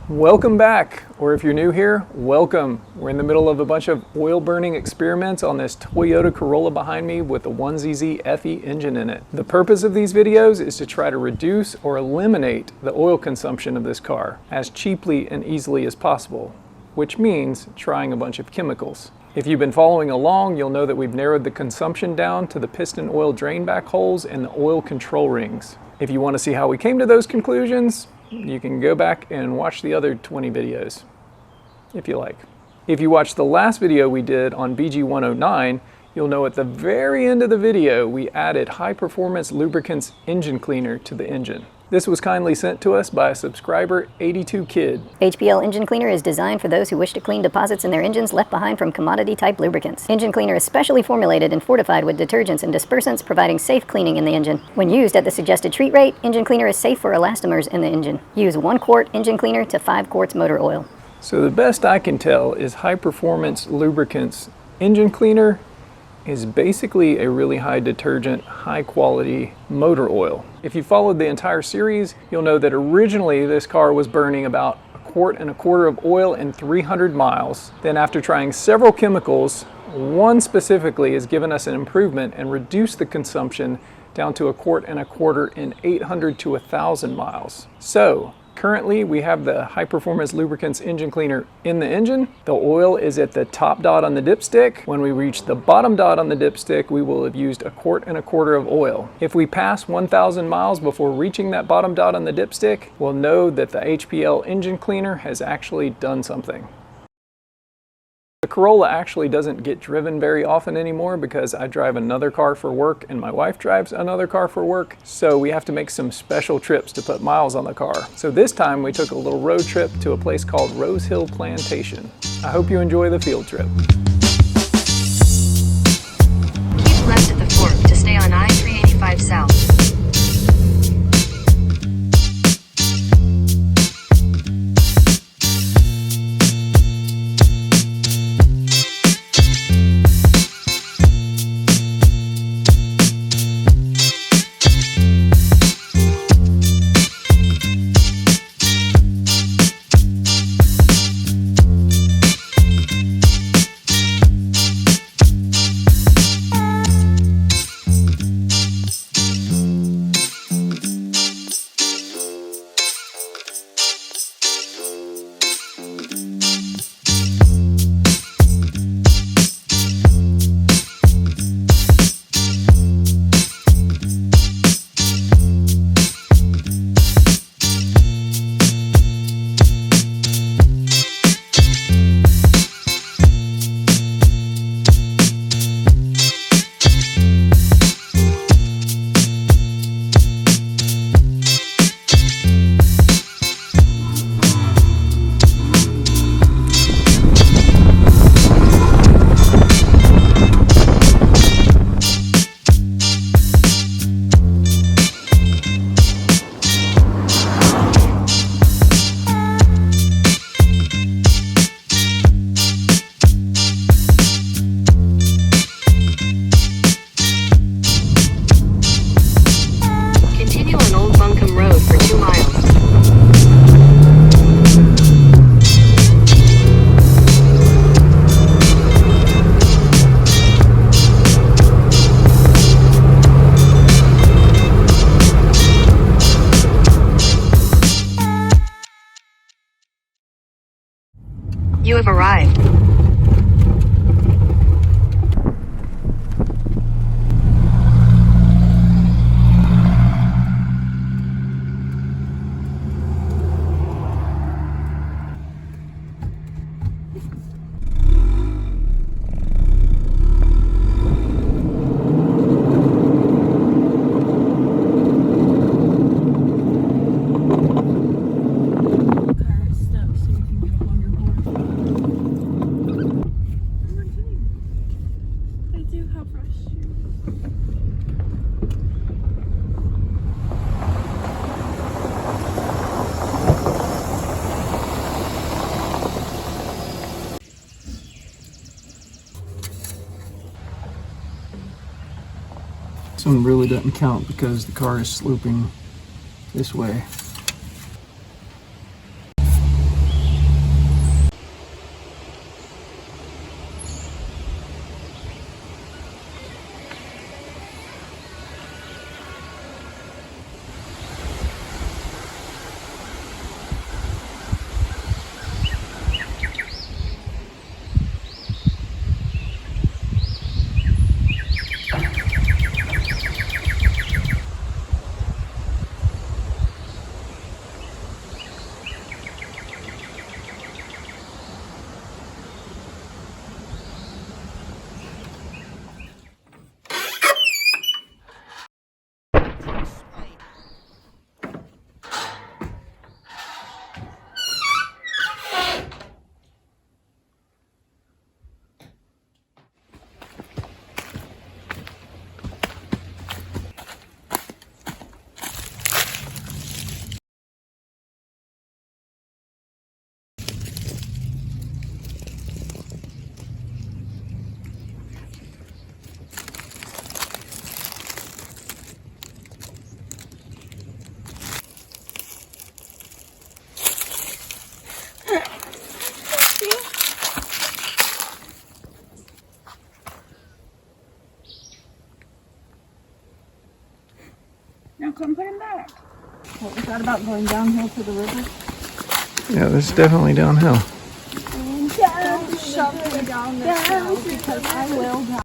Welcome back, or if you're new here, welcome. We're in the middle of a bunch of oil burning experiments on this Toyota Corolla behind me with a 1ZZ FE engine in it. The purpose of these videos is to try to reduce or eliminate the oil consumption of this car as cheaply and easily as possible, which means trying a bunch of chemicals. If you've been following along, you'll know that we've narrowed the consumption down to the piston oil drain back holes and the oil control rings. If you want to see how we came to those conclusions, you can go back and watch the other 20 videos, if you like. If you watched the last video we did on BG109, you'll know at the very end of the video we added high performance lubricants engine cleaner to the engine. This was kindly sent to us by a subscriber, 82Kid. HPL engine cleaner is designed for those who wish to clean deposits in their engines left behind from commodity-type lubricants. Engine cleaner is specially formulated and fortified with detergents and dispersants, providing safe cleaning in the engine. When used at the suggested treat rate, engine cleaner is safe for elastomers in the engine. Use 1 quart engine cleaner to 5 quarts motor oil. So the best I can tell is high performance lubricants engine cleaner is basically a really high detergent, high quality motor oil. If you followed the entire series, you'll know that originally this car was burning about 1.25 quarts of oil in 300 miles. Then after trying several chemicals, one specifically has given us an improvement and reduced the consumption down to 1.25 quarts in 800 to 1,000 miles. So currently, we have the high performance lubricants engine cleaner in the engine. The oil is at the top dot on the dipstick. When we reach the bottom dot on the dipstick, we will have used 1.25 quarts of oil. If we pass 1,000 miles before reaching that bottom dot on the dipstick, we'll know that the HPL engine cleaner has actually done something. The Corolla actually doesn't get driven very often anymore because I drive another car for work and my wife drives another car for work, so we have to make some special trips to put miles on the car. So this time we took a little road trip to a place called Rose Hill Plantation. I hope you enjoy the field trip. Keep left at the fork to stay on I-385 South. You have arrived. This one really doesn't count because the car is sloping this way. Now come put him back. What was that about going downhill to the river? Yeah, this is definitely downhill. Don't shove me down this hill because I will die.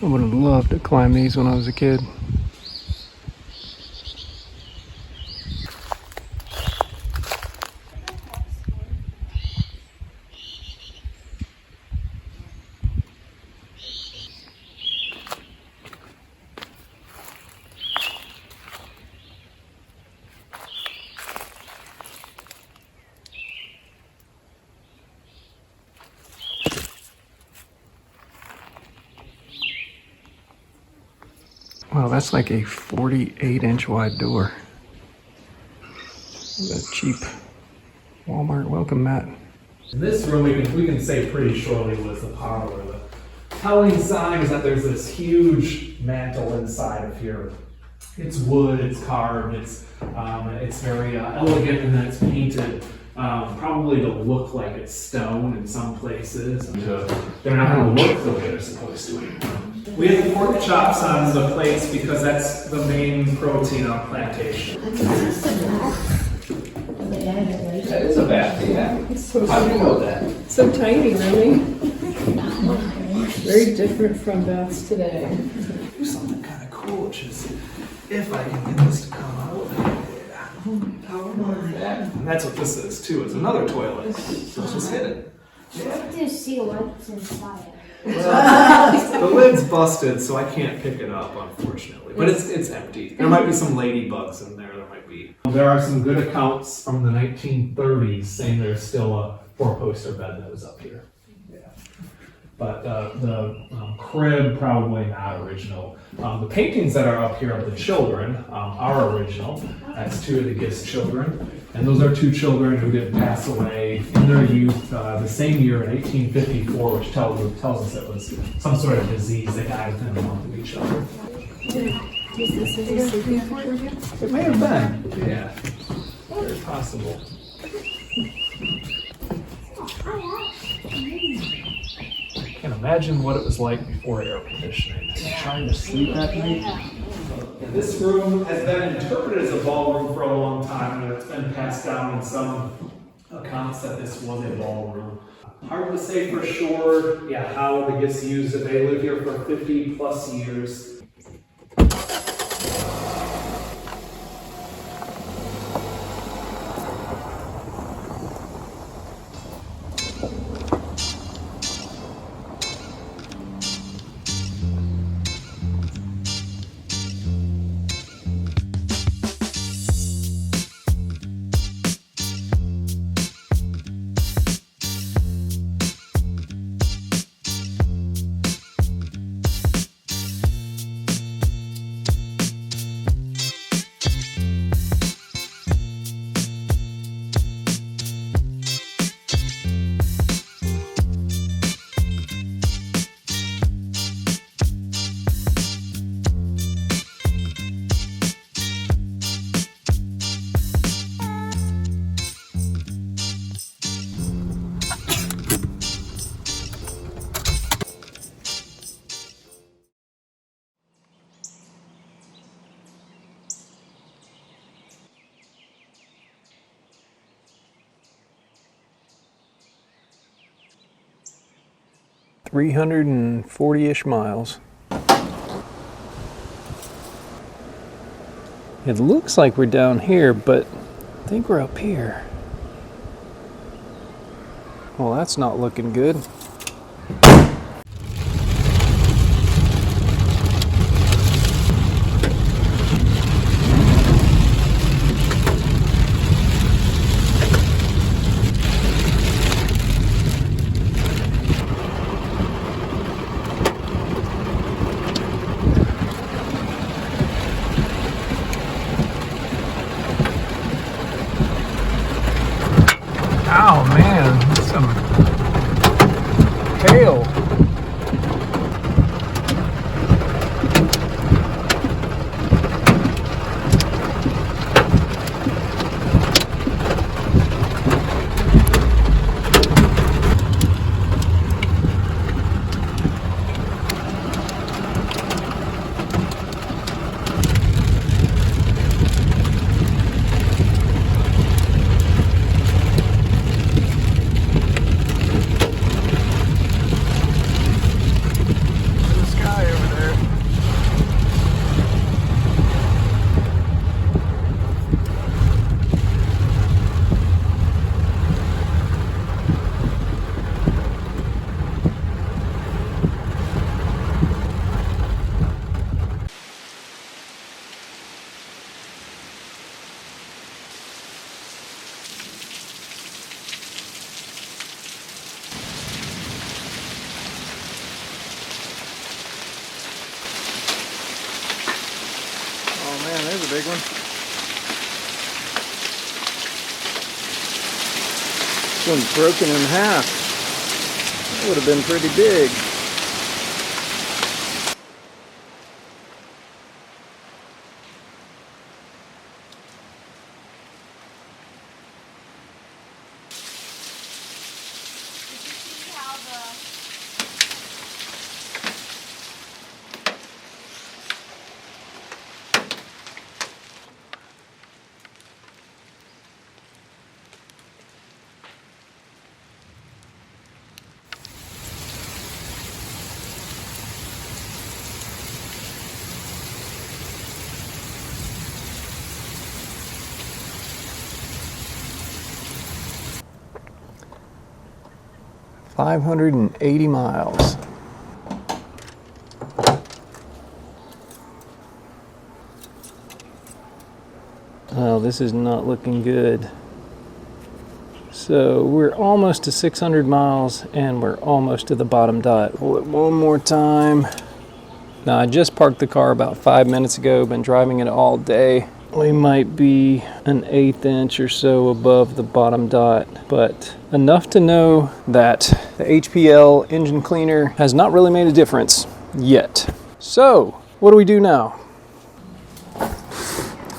I would have loved to climb these when I was a kid. Wow, that's like a 48-inch wide door. That cheap Walmart welcome mat. In this room, we can say pretty surely was the parlor. The telling sign is that there's this huge mantle inside of here. It's wood, it's carved, it's very elegant, and then it's painted probably to look like it's stone in some places. They're not going to look the way they're supposed to anymore. We have pork chops on the plates because that's the main protein on plantation. That is a bat, yeah. How do you know that? So tiny, really. Very different from bats today. Do something kind of cool, which is if I can get this to come out. And that's what this is too. It's another toilet. So it's just hidden. To see what's inside. The lid's busted, so I can't pick it up, unfortunately. But it's empty. There might be some ladybugs in there. There are some good accounts from the 1930s saying there's still a four-poster bed that was up here. Yeah. But the crib, probably not original. The paintings that are up here of the children are original. That's two of the Gist children. And those are two children who did pass away in their youth the same year in 1854, which tells us it was some sort of disease. They died within a month of each other. Is this a sleeping quarters? It may have been. Yeah. Very possible. I can't imagine what it was like before air conditioning. Trying to sleep at night. And this room has been interpreted as a ballroom for a long time, and it's been passed down in some accounts that this was a ballroom. Hard to say for sure, how the Gists used it. They lived here for 50 plus years. 340-ish miles. It looks like we're down here, but I think we're up here. Well, that's not looking good. Oh man, that's some hail. 1 broken in half. That would have been pretty big. $580 miles. Oh, this is not looking good. So we're almost to 600 miles and we're almost to the bottom dot. Pull it one more time. Now I just parked the car about 5 minutes ago, been driving it all day. We might be an 1/8 inch or so above the bottom dot, but enough to know that the HPL engine cleaner has not really made a difference yet. So what do we do now?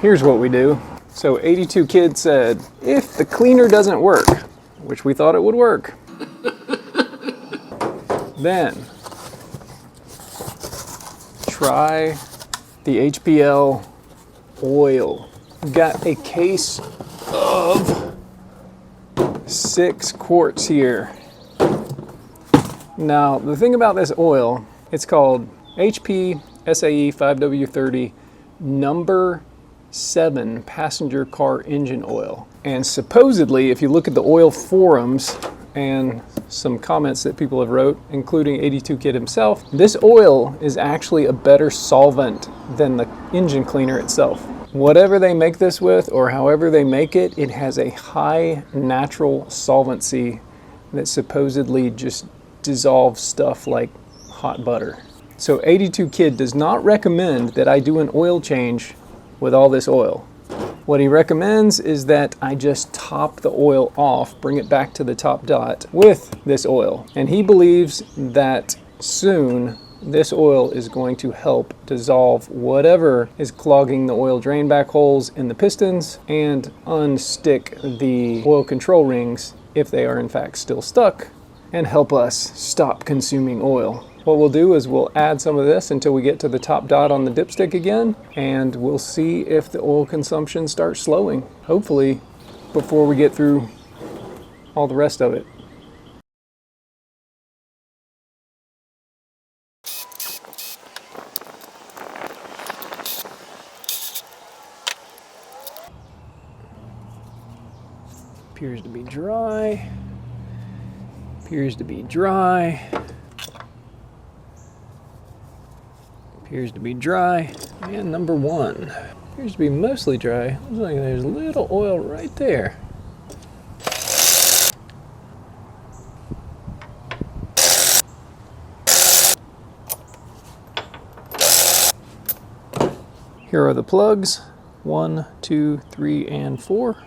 Here's what we do. So 82 Kid said, if the cleaner doesn't work, which we thought it would work, then try the HPL oil. Got a case of 6 quarts here. Now, the thing about this oil, it's called HP SAE 5W30 number 7 passenger car engine oil. And supposedly, if you look at the oil forums and some comments that people have wrote, including 82 Kid himself, this oil is actually a better solvent than the engine cleaner itself. Whatever they make this with, or however they make it, it has a high natural solvency that supposedly just dissolves stuff like hot butter. So 82 Kid does not recommend that I do an oil change with all this oil. What he recommends is that I just top the oil off, bring it back to the top dot with this oil. And he believes that soon this oil is going to help dissolve whatever is clogging the oil drain back holes in the pistons and unstick the oil control rings if they are in fact still stuck, and help us stop consuming oil. What we'll do is we'll add some of this until we get to the top dot on the dipstick again, and we'll see if the oil consumption starts slowing, hopefully before we get through all the rest of it. Appears to be dry. Appears to be dry. Appears to be dry. And number 1. Appears to be mostly dry. Looks like there's a little oil right there. Here are the plugs. 1, 2, 3, and 4.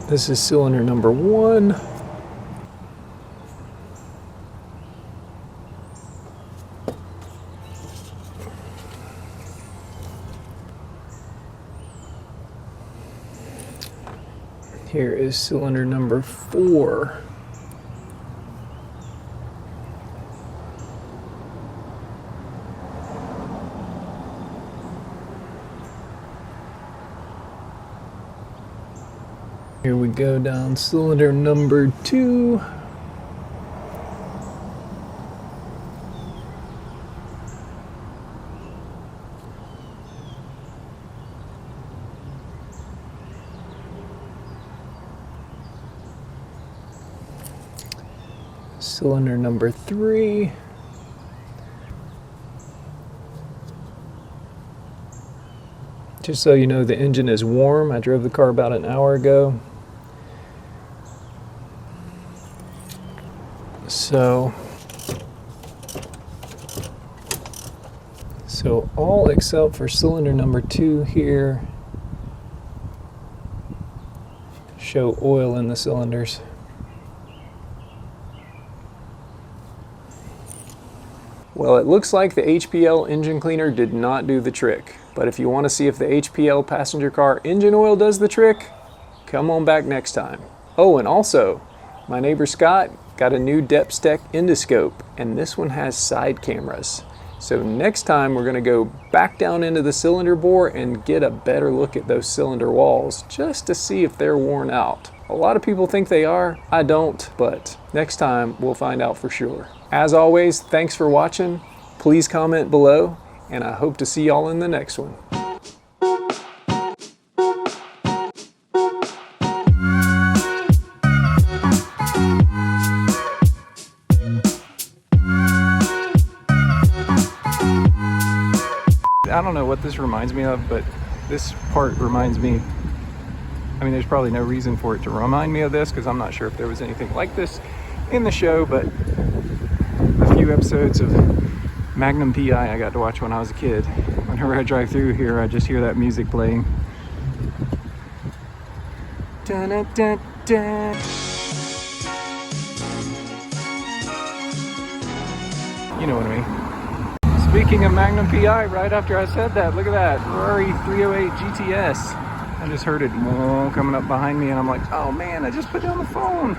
This is cylinder number 1. Here is cylinder number 4. Here we go down cylinder number 2. Cylinder number 3. Just so you know, the engine is warm. I drove the car about an hour ago. So all except for cylinder number 2 here show oil in the cylinders. Well, it looks like the HPL engine cleaner did not do the trick. But if you want to see if the HPL passenger car engine oil does the trick, come on back next time. Oh, and also, my neighbor Scott got a new Depstech endoscope, and this one has side cameras. So next time we're going to go back down into the cylinder bore and get a better look at those cylinder walls just to see if they're worn out. A lot of people think they are. I don't, but next time we'll find out for sure. As always, thanks for watching. Please comment below, and I hope to see y'all in the next one. I don't know what this reminds me of, but this part reminds me, I mean, there's probably no reason for it to remind me of this because I'm not sure if there was anything like this in the show, but a few episodes of Magnum PI I got to watch when I was a kid. Whenever I drive through here, I just hear that music playing. Dun, dun, dun, dun. You know what I mean. Speaking of Magnum PI, right after I said that, look at that, Ferrari 308 GTS. I just heard it coming up behind me and I'm like, oh man, I just put down the phone.